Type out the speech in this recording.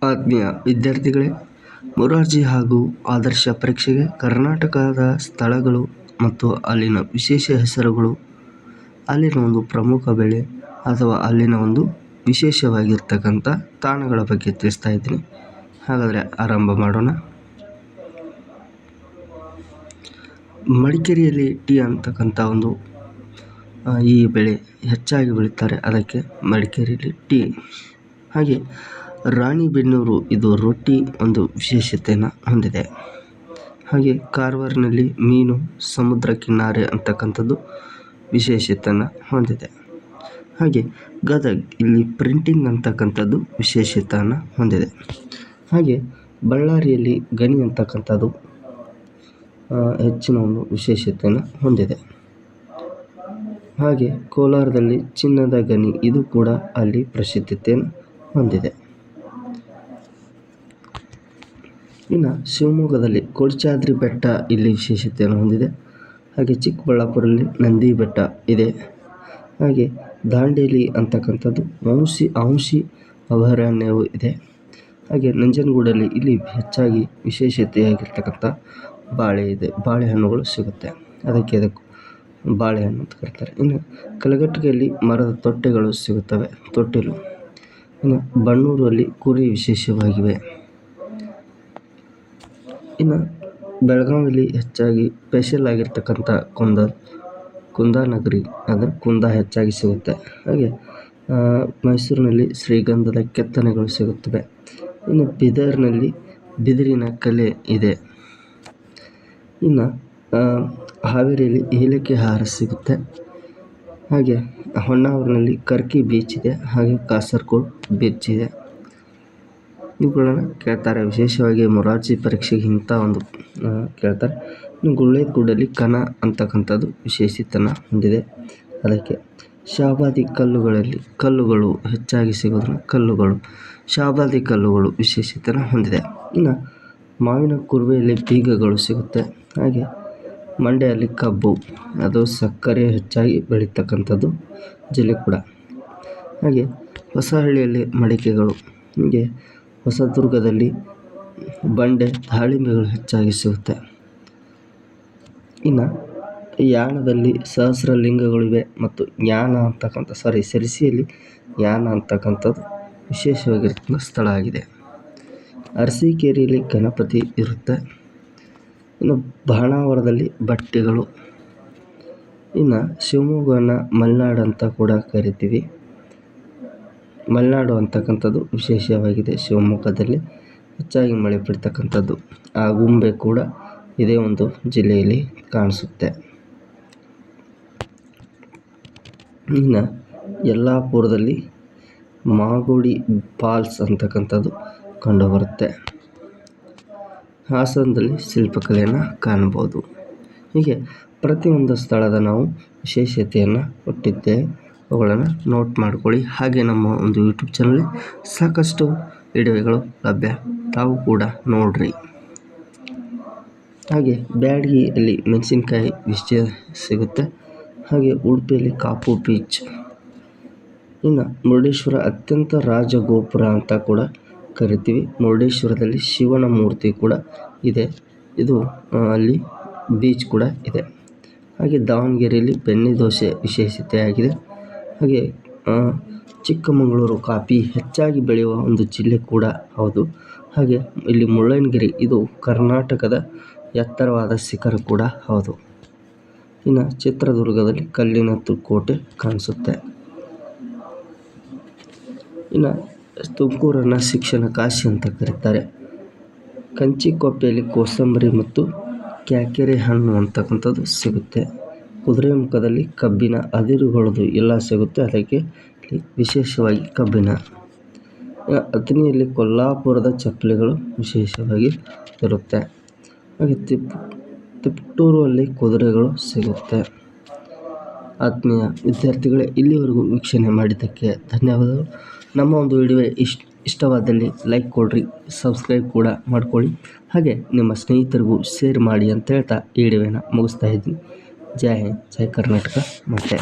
ಆತ್ಮೀಯ ವಿದ್ಯಾರ್ಥಿಗಳೇ, ಮೊರಾರ್ಜಿ ಹಾಗೂ ಆದರ್ಶ ಪರೀಕ್ಷೆಗೆ ಕರ್ನಾಟಕದ ಸ್ಥಳಗಳು ಮತ್ತು ಅಲ್ಲಿನ ವಿಶೇಷ ಹೆಸರುಗಳು, ಅಲ್ಲಿನ ಒಂದು ಪ್ರಮುಖ ಬೆಳೆ ಅಥವಾ ಅಲ್ಲಿನ ಒಂದು ವಿಶೇಷವಾಗಿರ್ತಕ್ಕಂಥ ತಾಣಗಳ ಬಗ್ಗೆ ತಿಳಿಸ್ತಾ ಇದ್ದೀನಿ. ಹಾಗಾದರೆ ಆರಂಭ ಮಾಡೋಣ. ಮಡಿಕೇರಿಯಲ್ಲಿ ಟೀ ಅಂತಕ್ಕಂಥ ಒಂದು ಈ ಬೆಳೆ ಹೆಚ್ಚಾಗಿ ಬೆಳೀತಾರೆ, ಅದಕ್ಕೆ ಮಡಿಕೇರಿಯಲ್ಲಿ ಟೀ. ಹಾಗೆ ರಾಣಿಬೆನ್ನೂರು, ಇದು ರೊಟ್ಟಿ ಒಂದು ವಿಶೇಷತೆಯನ್ನು ಹೊಂದಿದೆ. ಹಾಗೆ ಕಾರವಾರನಲ್ಲಿ ಮೀನು, ಸಮುದ್ರ ಕಿನಾರೆ ಅಂತಕ್ಕಂಥದ್ದು ವಿಶೇಷತೆಯನ್ನು ಹೊಂದಿದೆ. ಹಾಗೆ ಗದಗ್, ಇಲ್ಲಿ ಪ್ರಿಂಟಿಂಗ್ ಅಂತಕ್ಕಂಥದ್ದು ವಿಶೇಷತೆಯನ್ನು ಹೊಂದಿದೆ. ಹಾಗೆ ಬಳ್ಳಾರಿಯಲ್ಲಿ ಗಣಿ ಅಂತಕ್ಕಂಥದ್ದು ಹೆಚ್ಚಿನ ಒಂದು ವಿಶೇಷತೆಯನ್ನು ಹೊಂದಿದೆ. ಹಾಗೆ ಕೋಲಾರದಲ್ಲಿ ಚಿನ್ನದ ಗಣಿ, ಇದು ಕೂಡ ಅಲ್ಲಿ ಪ್ರಸಿದ್ಧತೆಯನ್ನು ಹೊಂದಿದೆ. ಇನ್ನು ಶಿವಮೊಗ್ಗದಲ್ಲಿ ಕೊಡಚಾದ್ರಿ ಬೆಟ್ಟ ಇಲ್ಲಿ ವಿಶೇಷತೆಯನ್ನು ಹೊಂದಿದೆ. ಹಾಗೆ ಚಿಕ್ಕಬಳ್ಳಾಪುರದಲ್ಲಿ ನಂದಿ ಬೆಟ್ಟ ಇದೆ. ಹಾಗೆ ದಾಂಡೇಲಿ ಅಂತಕ್ಕಂಥದ್ದು ಔಷಿ ಅಭಯಾರಣ್ಯವು ಇದೆ. ಹಾಗೆ ನಂಜನಗೂಡಲ್ಲಿ ಇಲ್ಲಿ ಹೆಚ್ಚಾಗಿ ವಿಶೇಷತೆಯಾಗಿರ್ತಕ್ಕಂಥ ಬಾಳೆ ಇದೆ, ಬಾಳೆಹಣ್ಣುಗಳು ಸಿಗುತ್ತೆ, ಅದಕ್ಕೆ ಬಾಳೆಹಣ್ಣು ಅಂತ ಕರೀತಾರೆ. ಇನ್ನು ಕಲಘಟಗಿಯಲ್ಲಿ ಮರದ ತೊಟ್ಟೆಗಳು ಸಿಗುತ್ತವೆ, ತೊಟ್ಟಿಲು. ಇನ್ನು ಬಣ್ಣೂರಲ್ಲಿ ಕುರಿ ವಿಶೇಷವಾಗಿವೆ. ಇನ್ನು ಬೆಳಗಾವಿಯಲ್ಲಿ ಹೆಚ್ಚಾಗಿ ಸ್ಪೆಷಲ್ ಆಗಿರ್ತಕ್ಕಂಥ ಕುಂದಾನಗರಿ, ಅಂದರೆ ಕುಂದ ಹೆಚ್ಚಾಗಿ ಸಿಗುತ್ತೆ. ಹಾಗೆ ಮೈಸೂರಿನಲ್ಲಿ ಶ್ರೀಗಂಧದ ಕೆತ್ತನೆಗಳು ಸಿಗುತ್ತವೆ. ಇನ್ನು ಬೀದರ್ನಲ್ಲಿ ಬಿದಿರಿನ ಕಲೆ ಇದೆ. ಇನ್ನು ಹಾವೇರಿಯಲ್ಲಿ ಏಲಕ್ಕಿ ಹಾರ ಸಿಗುತ್ತೆ. ಹಾಗೆ ಹೊನ್ನಾವರದಲ್ಲಿ ಕರ್ಕಿ ಬೀಚ್ ಇದೆ. ಹಾಗೆ ಕಾಸರಗೋಡು ಬೀಚ್ ಇದೆ. ಇವುಗಳನ್ನು ಕೇಳ್ತಾರೆ. ವಿಶೇಷವಾಗಿ ಮೊರಾರ್ಜಿ ಪರೀಕ್ಷೆಗೆ ಇಂಥ ಒಂದು ಕೇಳ್ತಾರೆ. ಇನ್ನು ಗುಳ್ಳೇದಗೂಡಲ್ಲಿ ಕಣ ಅಂತಕ್ಕಂಥದ್ದು ವಿಶೇಷತೆಯನ್ನು ಹೊಂದಿದೆ. ಅದಕ್ಕೆ ಶಾಬಾದಿ ಕಲ್ಲುಗಳು ಹೆಚ್ಚಾಗಿ ಸಿಗೋದನ್ನು ಕಲ್ಲುಗಳು, ಶಾಬಾದಿ ಕಲ್ಲುಗಳು ವಿಶೇಷತೆಯನ್ನು ಹೊಂದಿದೆ. ಇನ್ನು ಮಾವಿನ ಕುರುವೆಯಲ್ಲಿ ಬೀಗಗಳು ಸಿಗುತ್ತೆ. ಹಾಗೆ ಮಂಡ್ಯದಲ್ಲಿ ಕಬ್ಬು, ಅದು ಸಕ್ಕರೆ ಹೆಚ್ಚಾಗಿ ಬೆಳೀತಕ್ಕಂಥದ್ದು ಜಿಲ್ಲೆ ಕೂಡ. ಹಾಗೆ ಹೊಸಹಳ್ಳಿಯಲ್ಲಿ ಮಡಿಕೆಗಳು. ಹೀಗೆ ಹೊಸದುರ್ಗದಲ್ಲಿ ಬಂಡೆ, ದಾಳಿಂಬೆಗಳು ಹೆಚ್ಚಾಗಿ ಸಿಗುತ್ತೆ. ಇನ್ನು ಯಾಣದಲ್ಲಿ ಸಹಸ್ರಲಿಂಗಗಳಿವೆ ಮತ್ತು ಸೆರಸಿಯಲ್ಲಿ ಯಾನ ಅಂತಕ್ಕಂಥದ್ದು ವಿಶೇಷವಾಗಿರ್ತಕ್ಕಂಥ ಸ್ಥಳ ಆಗಿದೆ. ಅರಸೀಕೆರೆಯಲ್ಲಿ ಗಣಪತಿ ಇರುತ್ತೆ. ಇನ್ನು ಬಾಣಾವರದಲ್ಲಿ ಬಟ್ಟೆಗಳು. ಇನ್ನು ಶಿವಮೊಗ್ಗವನ್ನು ಮಲೆನಾಡು ಅಂತ ಕೂಡ ಕರಿತೀವಿ. ಮಲೆನಾಡು ಅಂತಕ್ಕಂಥದ್ದು ವಿಶೇಷವಾಗಿದೆ. ಶಿವಮೊಗ್ಗದಲ್ಲಿ ಹೆಚ್ಚಾಗಿ ಮಳೆ ಬೀಳ್ತಕ್ಕಂಥದ್ದು. ಆಗುಂಬೆ ಕೂಡ ಇದೇ ಒಂದು ಜಿಲ್ಲೆಯಲ್ಲಿ ಕಾಣಿಸುತ್ತೆ. ಇನ್ನು ಯಲ್ಲಾಪುರದಲ್ಲಿ ಮಾಗುಡಿ ಫಾಲ್ಸ್ ಅಂತಕ್ಕಂಥದ್ದು ಕಂಡುಬರುತ್ತೆ. ಹಾಸನದಲ್ಲಿ ಶಿಲ್ಪಕಲೆಯನ್ನು ಕಾಣಬಹುದು. ಹೀಗೆ ಪ್ರತಿಯೊಂದು ಸ್ಥಳದ ನಾವು ವಿಶೇಷತೆಯನ್ನು ಕೊಟ್ಟಿದ್ದೇವೆ, ಅವುಗಳನ್ನು ನೋಟ್ ಮಾಡ್ಕೊಳ್ಳಿ. ಹಾಗೆ ನಮ್ಮ ಒಂದು ಯೂಟ್ಯೂಬ್ ಚಾನಲ್ ಸಾಕಷ್ಟು ವಿಡಿಯೋಗಳು ಲಭ್ಯ, ತಾವು ಕೂಡ ನೋಡ್ರಿ. ಹಾಗೆ ಬ್ಯಾಡಗಿಯಲ್ಲಿ ಮೆಣಸಿನಕಾಯಿ ಸಿಗುತ್ತೆ. ಹಾಗೆ ಉಡುಪಿಯಲ್ಲಿ ಕಾಪು ಬೀಚ್. ಇನ್ನು ಮುರುಡೇಶ್ವರ ಅತ್ಯಂತ ರಾಜಗೋಪುರ ಅಂತ ಕೂಡ ಕರಿತೀವಿ. ಮುರುಡೇಶ್ವರದಲ್ಲಿ ಶಿವನ ಮೂರ್ತಿ ಕೂಡ ಇದೆ, ಇದು ಅಲ್ಲಿ ಬೀಚ್ ಕೂಡ ಇದೆ. ಹಾಗೆ ದಾವಣಗೆರೆಯಲ್ಲಿ ಬೆಣ್ಣೆ ದೋಸೆ ವಿಶೇಷತೆಯಾಗಿದೆ. ಹಾಗೆ ಚಿಕ್ಕಮಗಳೂರು ಕಾಫಿ ಹೆಚ್ಚಾಗಿ ಬೆಳೆಯುವ ಒಂದು ಜಿಲ್ಲೆ ಕೂಡ ಹೌದು. ಹಾಗೆ ಇಲ್ಲಿ ಮುಳ್ಳಯ್ಯನಗಿರಿ, ಇದು ಕರ್ನಾಟಕದ ಎತ್ತರವಾದ ಶಿಖರ ಕೂಡ ಹೌದು. ಇನ್ನು ಚಿತ್ರದುರ್ಗದಲ್ಲಿ ಕಲ್ಲಿನ ಕೋಟೆ ಕಾಣಿಸುತ್ತೆ. ಇನ್ನು ತುಮಕೂರನ್ನು ಶಿಕ್ಷಣ ಕಾಶಿ ಅಂತ ಕರೀತಾರೆ. ಕಂಚಿಕೊಪ್ಪೆಯಲ್ಲಿ ಕೋಸಂಬರಿ ಮತ್ತು ಕ್ಯಾಕೆರೆ ಹಣ್ಣು ಅಂತಕ್ಕಂಥದ್ದು ಸಿಗುತ್ತೆ. ಕುದುರೆಮುಖದಲ್ಲಿ ಕಬ್ಬಿನ ಅದಿರುಗಳದು ಎಲ್ಲ ಸಿಗುತ್ತೆ, ಅದಕ್ಕೆ ವಿಶೇಷವಾಗಿ ಕಬ್ಬಿನ. ಅಥಣಿಯಲ್ಲಿ ಕೊಲ್ಲಾಪುರದ ಚಪ್ಪಲಿಗಳು ವಿಶೇಷವಾಗಿ ಇರುತ್ತೆ. ಹಾಗೆ ತಿಪಟೂರಲ್ಲಿ ಕುದುರೆಗಳು ಸಿಗುತ್ತೆ. ಆತ್ಮೀಯ ವಿದ್ಯಾರ್ಥಿಗಳೇ, ಇಲ್ಲಿವರೆಗೂ ವೀಕ್ಷಣೆ ಮಾಡಿದ್ದಕ್ಕೆ ಧನ್ಯವಾದಗಳು. ನಮ್ಮ ಒಂದು ವಿಡಿಯೋ ಇಷ್ಟವಾದಲ್ಲಿ ಲೈಕ್ ಕೊಡ್ರಿ, ಸಬ್ಸ್ಕ್ರೈಬ್ ಕೂಡ ಮಾಡ್ಕೊಳ್ಳಿ. ಹಾಗೆ ನಿಮ್ಮ ಸ್ನೇಹಿತರಿಗೂ ಶೇರ್ ಮಾಡಿ ಅಂತ ಹೇಳ್ತಾ ಈ ವಿಡಿಯೋನ ಮುಗಿಸ್ತಾ ಇದ್ದೀನಿ. ಜೈ ಹಿಂದ್, ಜೈ ಕರ್ನಾಟಕ. ಮತ್ತೆ